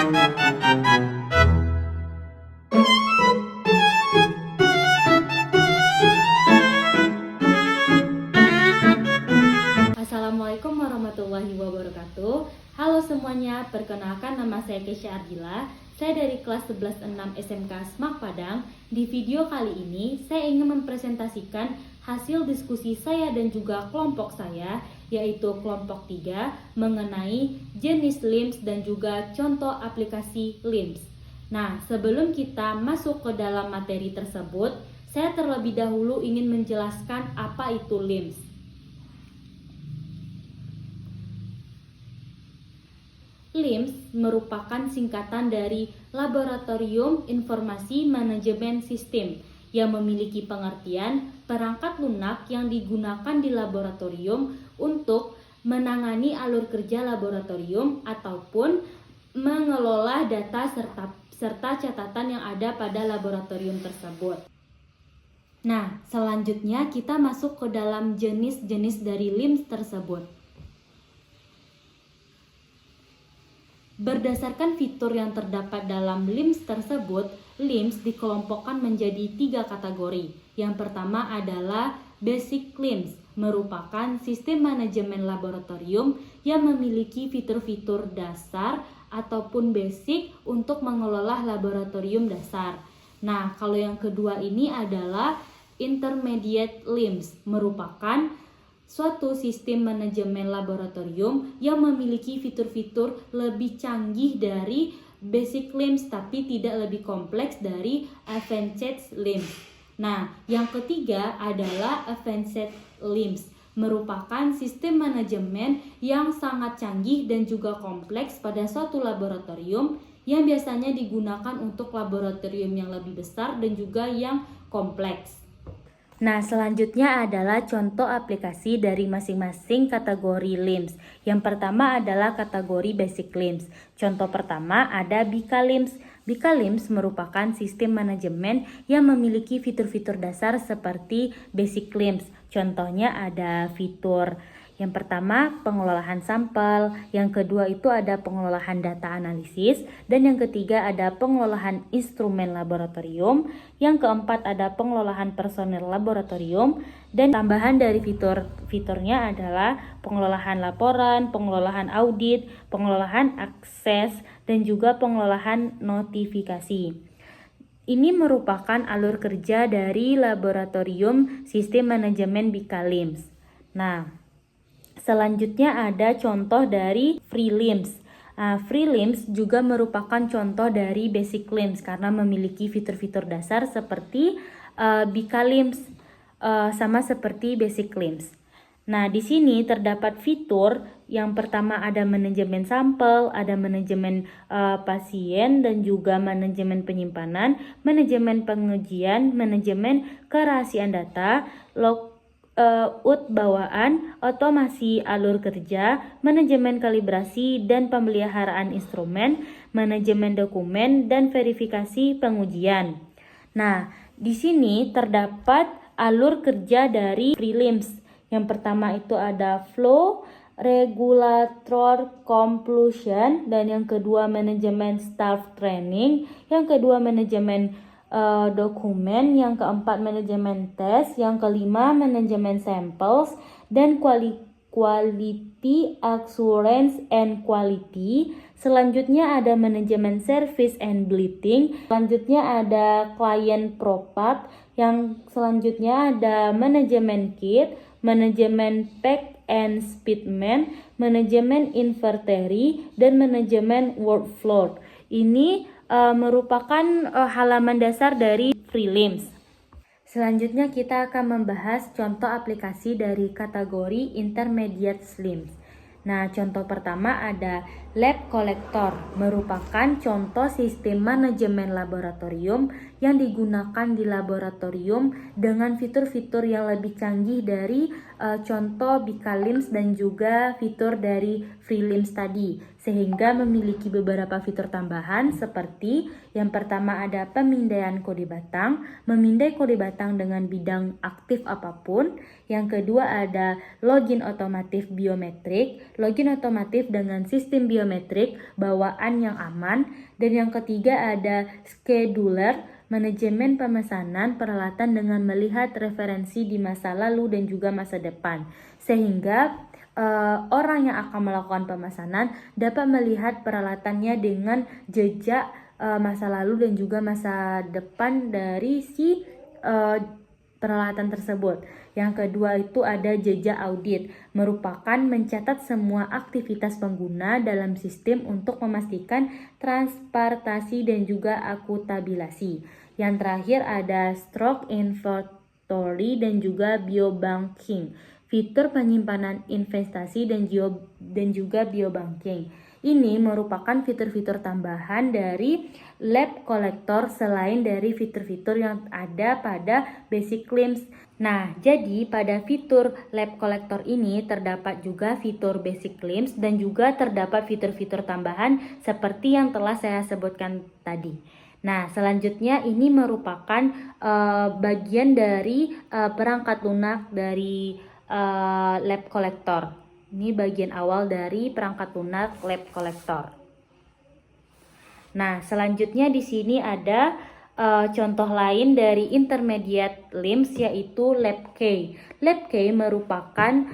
Assalamualaikum warahmatullahi wabarakatuh. Halo semuanya, perkenalkan nama saya Kesha Ardila. Saya dari kelas 11-6 SMK Semak Padang. Di video kali ini, saya ingin mempresentasikan hasil diskusi saya dan juga kelompok saya, yaitu kelompok 3, mengenai jenis LIMS dan juga contoh aplikasi LIMS. Nah, sebelum kita masuk ke dalam materi tersebut, saya terlebih dahulu ingin menjelaskan apa itu LIMS. LIMS merupakan singkatan dari Laboratorium Informasi Manajemen Sistem yang memiliki pengertian perangkat lunak yang digunakan di laboratorium untuk menangani alur kerja laboratorium ataupun mengelola data serta catatan yang ada pada laboratorium tersebut. Nah, selanjutnya kita masuk ke dalam jenis-jenis dari LIMS tersebut. Berdasarkan fitur yang terdapat dalam LIMS tersebut, LIMS dikelompokkan menjadi 3 kategori. Yang pertama adalah Basic LIMS, merupakan sistem manajemen laboratorium yang memiliki fitur-fitur dasar ataupun basic untuk mengelola laboratorium dasar. Nah, kalau yang kedua ini adalah Intermediate LIMS, merupakan suatu sistem manajemen laboratorium yang memiliki fitur-fitur lebih canggih dari Basic LIMS tapi tidak lebih kompleks dari Advanced LIMS. Nah, yang ketiga adalah Advanced LIMS, merupakan sistem manajemen yang sangat canggih dan juga kompleks pada suatu laboratorium yang biasanya digunakan untuk laboratorium yang lebih besar dan juga yang kompleks. Nah, selanjutnya adalah contoh aplikasi dari masing-masing kategori LIMS. Yang pertama adalah kategori Basic LIMS. Contoh pertama ada Bika LIMS. Bika LIMS merupakan sistem manajemen yang memiliki fitur-fitur dasar seperti Basic LIMS. Contohnya ada fitur yang pertama pengelolaan sampel, yang kedua itu ada pengelolaan data analisis, dan yang ketiga ada pengelolaan instrumen laboratorium, yang keempat ada pengelolaan personel laboratorium, dan tambahan dari fiturnya adalah pengelolaan laporan, pengelolaan audit, pengelolaan akses, dan juga pengelolaan notifikasi. Ini merupakan alur kerja dari laboratorium sistem manajemen Bika LIMS. Nah, selanjutnya ada contoh dari Free LIMS. Free LIMS juga merupakan contoh dari Basic LIMS karena memiliki fitur-fitur dasar seperti Bika LIMS, sama seperti Basic LIMS. Nah, di sini terdapat fitur yang pertama ada manajemen sampel, ada manajemen pasien dan juga manajemen penyimpanan, manajemen pengujian, manajemen kerahasiaan data, bawaan, otomasi alur kerja, manajemen kalibrasi dan pemeliharaan instrumen, manajemen dokumen, dan verifikasi pengujian. Nah, di sini terdapat alur kerja dari Free LIMS. Yang pertama itu ada flow, regulator completion, dan yang kedua manajemen staff training, yang kedua manajemen dokumen, yang keempat manajemen tes, yang kelima manajemen samples, dan quality assurance and quality. Selanjutnya ada manajemen service and blending. Selanjutnya ada client propad. Yang selanjutnya ada manajemen kit, manajemen pack and shipment, manajemen inventory, dan manajemen workflow. Ini merupakan halaman dasar dari Free LIMS. Selanjutnya kita akan membahas contoh aplikasi dari kategori Intermediate LIMS. Nah, contoh pertama ada Lab Collector, merupakan contoh sistem manajemen laboratorium yang digunakan di laboratorium dengan fitur-fitur yang lebih canggih dari contoh Bika LIMS dan juga fitur dari Free LIMS tadi, sehingga memiliki beberapa fitur tambahan seperti yang pertama ada pemindaian kode batang, memindai kode batang dengan bidang aktif apapun. Yang kedua ada login otomatis biometrik, login otomatis dengan sistem biometrik geometrik, bawaan yang aman. Dan yang ketiga ada scheduler, manajemen pemesanan peralatan dengan melihat referensi di masa lalu dan juga masa depan. Sehingga orang yang akan melakukan pemesanan dapat melihat peralatannya dengan jejak masa lalu dan juga masa depan dari si peralatan tersebut. Yang kedua itu ada jejak audit, merupakan mencatat semua aktivitas pengguna dalam sistem untuk memastikan transparansi dan juga akuntabilitas. Yang terakhir ada stock inventory dan juga biobanking, fitur penyimpanan investasi dan juga biobanking. Ini merupakan fitur-fitur tambahan dari lab collector selain dari fitur-fitur yang ada pada basic LIMS. Nah, jadi pada fitur lab collector ini terdapat juga fitur basic LIMS dan juga terdapat fitur-fitur tambahan seperti yang telah saya sebutkan tadi. Nah, selanjutnya ini merupakan bagian dari perangkat lunak dari lab collector. Ini bagian awal dari perangkat lunak lab collector. Nah, selanjutnya di sini ada contoh lain dari intermediate LIMS yaitu LabK. LabK merupakan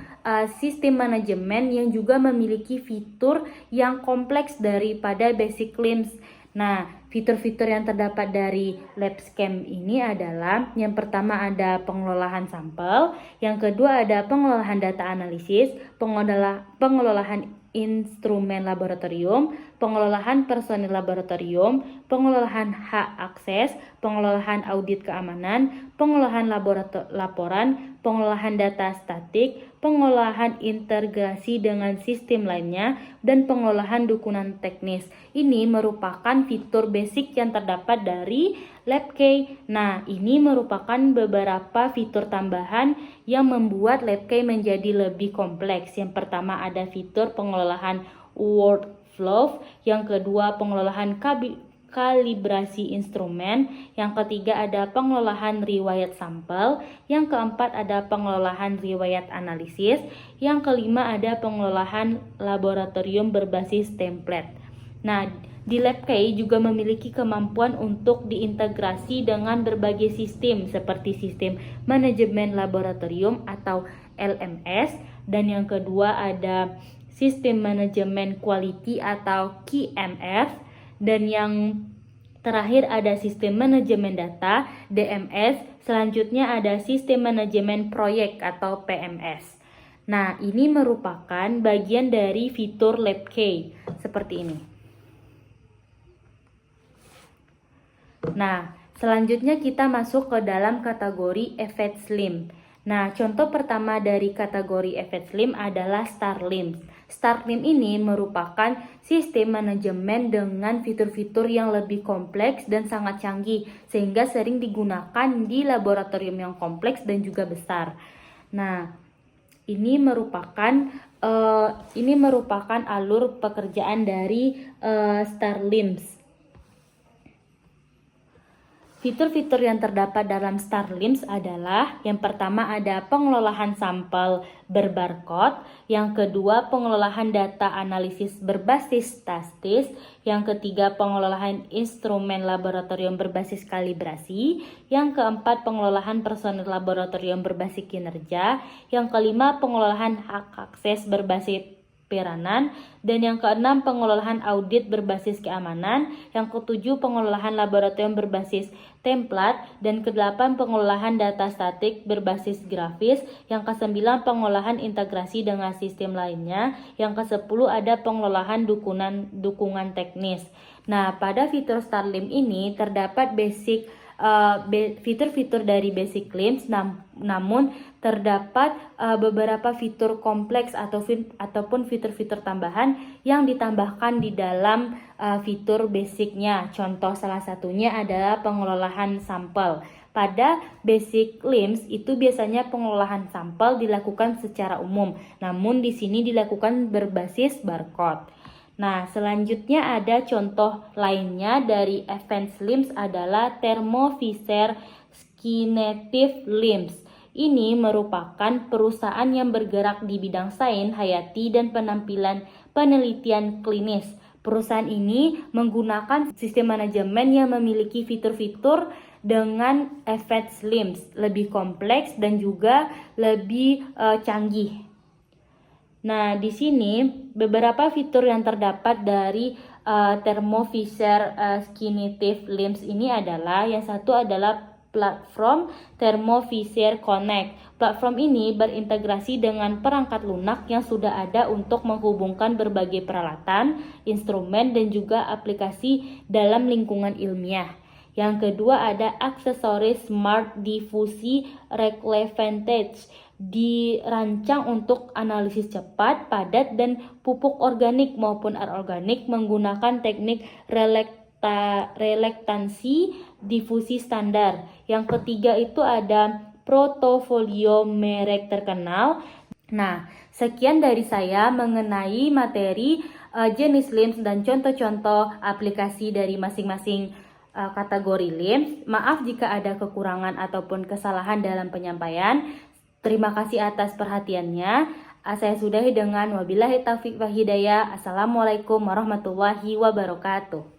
sistem manajemen yang juga memiliki fitur yang kompleks daripada basic LIMS. Nah, fitur-fitur yang terdapat dari LabScan ini adalah yang pertama ada pengelolaan sampel, yang kedua ada pengelolaan data analisis, pengelolaan instrumen laboratorium, pengelolaan personil laboratorium, pengelolaan hak akses, pengelolaan audit keamanan, pengelolaan laporan, pengelolaan data statik, pengelolaan integrasi dengan sistem lainnya, dan pengelolaan dukungan teknis. Ini merupakan fitur basic yang terdapat dari LabK. Nah, ini merupakan beberapa fitur tambahan yang membuat LabK menjadi lebih kompleks. Yang pertama ada fitur pengelolaan workflow, yang kedua pengelolaan kalibrasi instrumen, yang ketiga ada pengelolaan riwayat sampel, yang keempat ada pengelolaan riwayat analisis, yang kelima ada pengelolaan laboratorium berbasis template. Nah, di LabK juga memiliki kemampuan untuk diintegrasi dengan berbagai sistem seperti sistem manajemen laboratorium atau LMS, dan yang kedua ada sistem manajemen quality atau QMS, dan yang terakhir ada sistem manajemen data DMS, selanjutnya ada sistem manajemen proyek atau PMS. Nah, ini merupakan bagian dari fitur LabK seperti ini. Nah, selanjutnya kita masuk ke dalam kategori Effect Slim. Nah, contoh pertama dari kategori Effect Slim adalah StarLIMS. StarLIMS ini merupakan sistem manajemen dengan fitur-fitur yang lebih kompleks dan sangat canggih, sehingga sering digunakan di laboratorium yang kompleks dan juga besar. Nah, ini merupakan alur pekerjaan dari StarLIMS. Fitur-fitur yang terdapat dalam StarLIMS adalah yang pertama ada pengelolaan sampel berbarcode, yang kedua pengelolaan data analisis berbasis statis, yang ketiga pengelolaan instrumen laboratorium berbasis kalibrasi, yang keempat pengelolaan personil laboratorium berbasis kinerja, yang kelima pengelolaan hak akses berbasis peranan, dan yang keenam pengelolaan audit berbasis keamanan, yang ketujuh pengelolaan laboratorium berbasis template, dan kedelapan pengelolaan data statik berbasis grafis, yang kesembilan pengelolaan integrasi dengan sistem lainnya, yang kesepuluh ada pengelolaan dukungan teknis. Nah, pada fitur StarLIMS ini terdapat fitur-fitur dari basic LIMS, namun terdapat beberapa fitur kompleks ataupun fitur-fitur tambahan yang ditambahkan di dalam fitur basicnya. Contoh salah satunya adalah pengelolaan sampel. Pada basic LIMS itu biasanya pengelolaan sampel dilakukan secara umum, namun di sini dilakukan berbasis barcode. Nah, selanjutnya ada contoh lainnya dari Advanced LIMS adalah Thermo Fisher Scientific LIMS. Ini merupakan perusahaan yang bergerak di bidang sains hayati dan penelitian klinis. Perusahaan ini menggunakan sistem manajemen yang memiliki fitur-fitur dengan advanced LIMS, lebih kompleks dan juga lebih canggih. Nah, di sini beberapa fitur yang terdapat dari Thermo Fisher Scientific LIMS ini adalah, yang satu adalah platform Thermo Fisher Connect. Platform ini berintegrasi dengan perangkat lunak yang sudah ada untuk menghubungkan berbagai peralatan, instrumen, dan juga aplikasi dalam lingkungan ilmiah. Yang kedua ada aksesoris Smart Diffusi Relevance, dirancang untuk analisis cepat, padat, dan pupuk organik maupun anorganik menggunakan teknik relaktansi difusi standar. Yang ketiga itu ada portofolio merek terkenal. Nah, sekian dari saya mengenai materi jenis LIMS dan contoh-contoh aplikasi dari masing-masing kategori LIMS. Maaf jika ada kekurangan ataupun kesalahan dalam penyampaian. Terima kasih atas perhatiannya. Saya sudahi dengan wabillahi taufiq wal hidayah. Assalamualaikum warahmatullahi wabarakatuh.